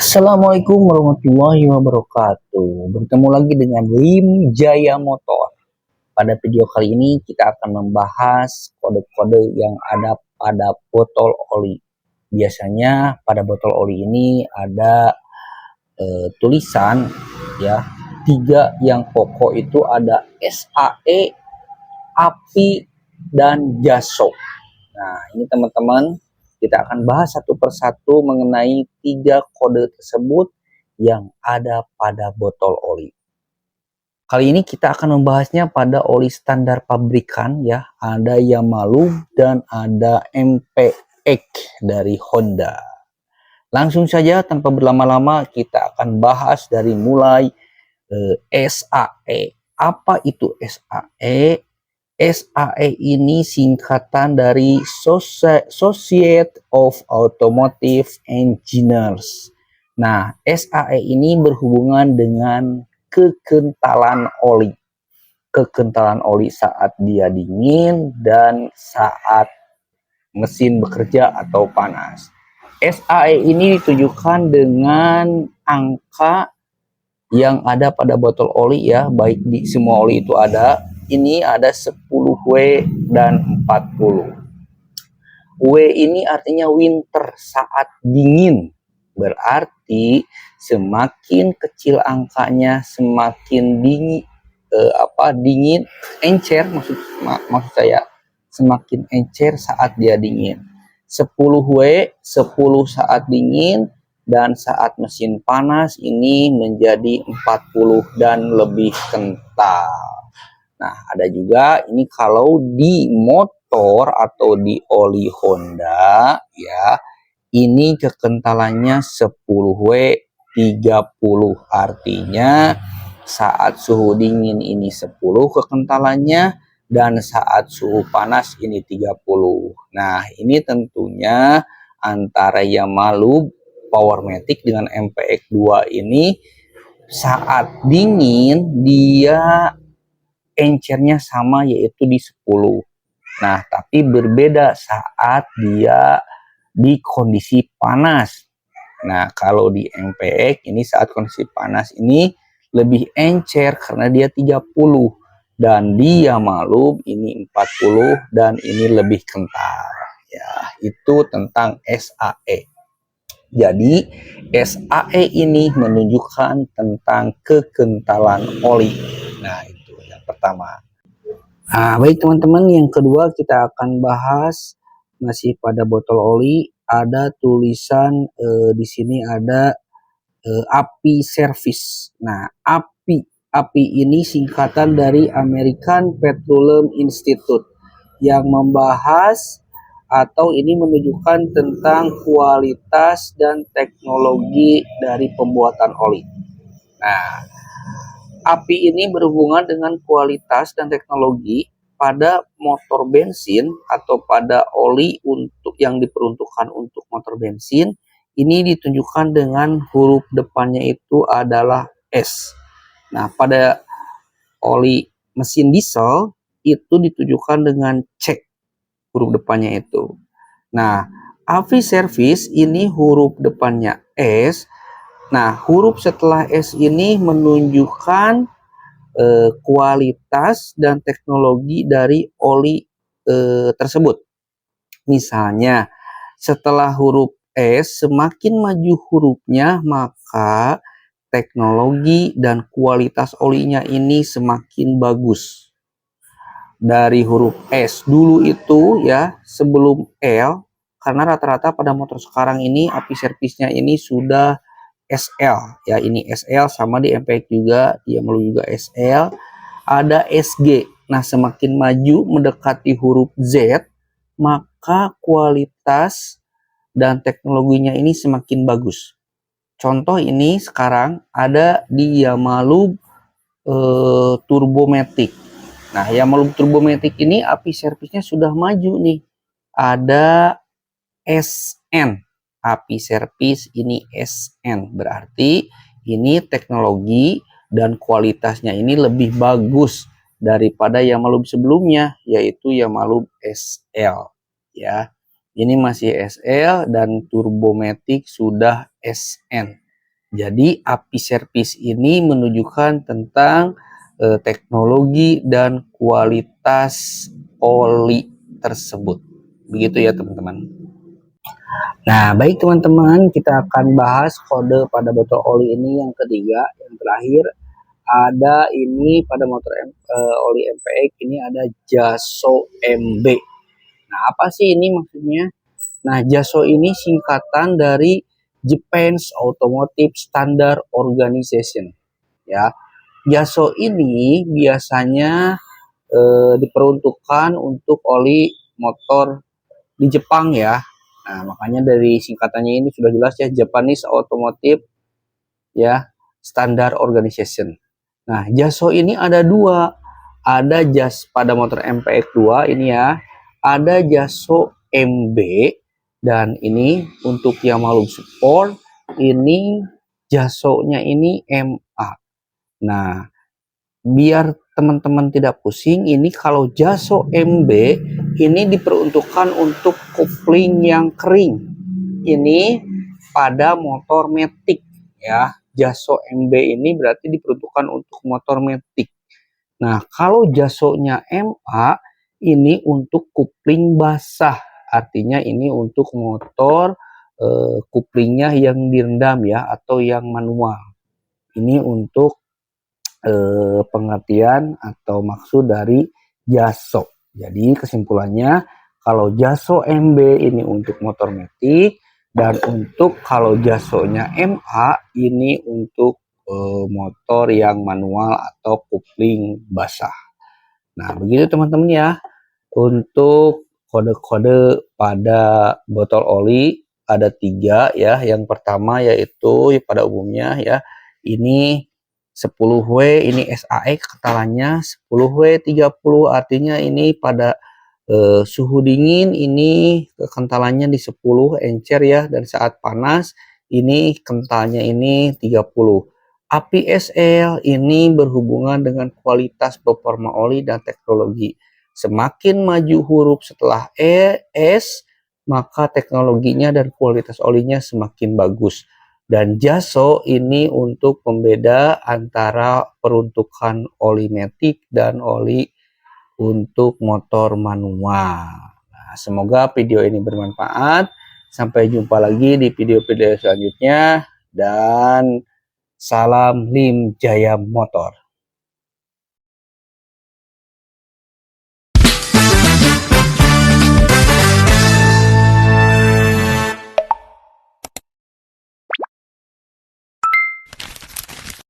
Assalamualaikum warahmatullahi wabarakatuh. Bertemu lagi dengan Lim Jaya Motor. Pada video kali ini kita akan membahas kode-kode yang ada pada botol oli. Biasanya pada botol oli ini ada tulisan ya, tiga yang pokok itu ada SAE, API, dan JASO. Nah, ini teman-teman, kita akan bahas satu persatu mengenai tiga kode tersebut yang ada pada botol oli. Kali ini kita akan membahasnya pada oli standar pabrikan ya, ada Yamalup dan ada MPX dari Honda. Langsung saja tanpa berlama-lama kita akan bahas dari mulai SAE. Apa itu SAE? SAE ini singkatan dari Society of Automotive Engineers. Nah, SAE ini berhubungan dengan kekentalan oli. Kekentalan oli saat dia dingin dan saat mesin bekerja atau panas. SAE ini ditujukan dengan angka yang ada pada botol oli ya, baik di semua oli itu ada. Ini ada 10W dan 40. W ini artinya winter, saat dingin. Berarti semakin kecil angkanya, semakin dingin, encer maksud saya, semakin encer saat dia dingin. 10W, 10 saat dingin, dan saat mesin panas ini menjadi 40 dan lebih kental. Nah, ada juga ini kalau di motor atau di oli Honda ya, ini kekentalannya 10W 30, artinya saat suhu dingin ini 10 kekentalannya dan saat suhu panas ini 30. Nah, ini tentunya antara Yamalup Powermatic dengan MPX2 ini saat dingin dia encernya sama, yaitu di 10. Nah, tapi berbeda saat dia di kondisi panas. Nah, kalau di MPX ini saat kondisi panas ini lebih encer karena dia 30. Dan di Yamalup ini 40 dan ini lebih kental. Ya, itu tentang SAE. Jadi SAE ini menunjukkan tentang kekentalan oli. Nah, itu yang pertama. Nah, baik teman-teman, yang kedua kita akan bahas masih pada botol oli. Ada tulisan di sini ada API Service. Nah, API ini singkatan dari American Petroleum Institute yang membahas atau ini menunjukkan tentang kualitas dan teknologi dari pembuatan oli. Nah, API ini berhubungan dengan kualitas dan teknologi pada motor bensin atau pada oli untuk yang diperuntukkan untuk motor bensin. Ini ditunjukkan dengan huruf depannya itu adalah S. Nah, pada oli mesin diesel itu ditujukan dengan C, huruf depannya itu. Nah, API Service ini huruf depannya S. Nah, huruf setelah S ini menunjukkan kualitas dan teknologi dari oli tersebut. Misalnya, setelah huruf S, semakin maju hurufnya, maka teknologi dan kualitas olinya ini semakin bagus. Dari huruf S dulu itu ya, sebelum L, karena rata-rata pada motor sekarang ini API servisnya ini sudah SL ya, ini SL, sama di MPX juga dia melalui juga SL. Ada SG. Nah, semakin maju mendekati huruf Z, maka kualitas dan teknologinya ini semakin bagus. Contoh ini sekarang ada di Yamalup Turbomatic. Nah, Yamalup Turbomatic ini API servisnya sudah maju nih. Ada SN. API servis ini SN. Berarti ini teknologi dan kualitasnya ini lebih bagus daripada Yamalup sebelumnya, yaitu Yamalup SL. Ya, ini masih SL dan Turbomatic sudah SN. Jadi API service ini menunjukkan tentang teknologi dan kualitas oli tersebut. Begitu ya teman-teman. Nah, baik teman-teman, kita akan bahas kode pada botol oli ini yang ketiga, yang terakhir. Ada ini pada motor oli MPX ini ada JASO MB. Nah, apa sih ini maksudnya? Nah, JASO ini singkatan dari Japan's Automotive Standard Organization. Ya, JASO ini biasanya diperuntukkan untuk oli motor di Jepang ya. Nah, makanya dari singkatannya ini sudah jelas ya, Japanese Automotive ya Standard Organization. Nah, JASO ini ada dua. Ada JAS pada motor MPX 2 ini ya. Ada JASO MB dan ini untuk yang Malum Sport ini JASO-nya ini MA. Nah, biar teman-teman tidak pusing, ini kalau JASO MB ini diperuntukkan untuk kopling yang kering. Ini pada motor matic ya. JASO MB ini berarti diperuntukkan untuk motor matic. Nah, kalau JASO-nya MA ini untuk kopling basah. Artinya ini untuk motor koplingnya yang direndam ya atau yang manual. Ini untuk pengertian atau maksud dari JASO. Jadi kesimpulannya kalau JASO MB ini untuk motor matic dan untuk kalau JASO-nya MA ini untuk motor yang manual atau kopling basah. Nah, begitu teman-teman ya untuk kode-kode pada botol oli ada 3 ya. Yang pertama yaitu pada umumnya ya ini 10W ini SAE kekentalannya 10W 30 artinya ini pada suhu dingin ini kekentalannya di 10 encer ya, dan saat panas ini kentalnya ini 30. API SL ini berhubungan dengan kualitas performa oli dan teknologi. Semakin maju huruf setelah S, maka teknologinya dan kualitas olinya semakin bagus. Dan JASO ini untuk pembeda antara peruntukan oli matic dan oli untuk motor manual. Nah, semoga video ini bermanfaat. Sampai jumpa lagi di video-video selanjutnya. Dan salam Lim Jaya Motor.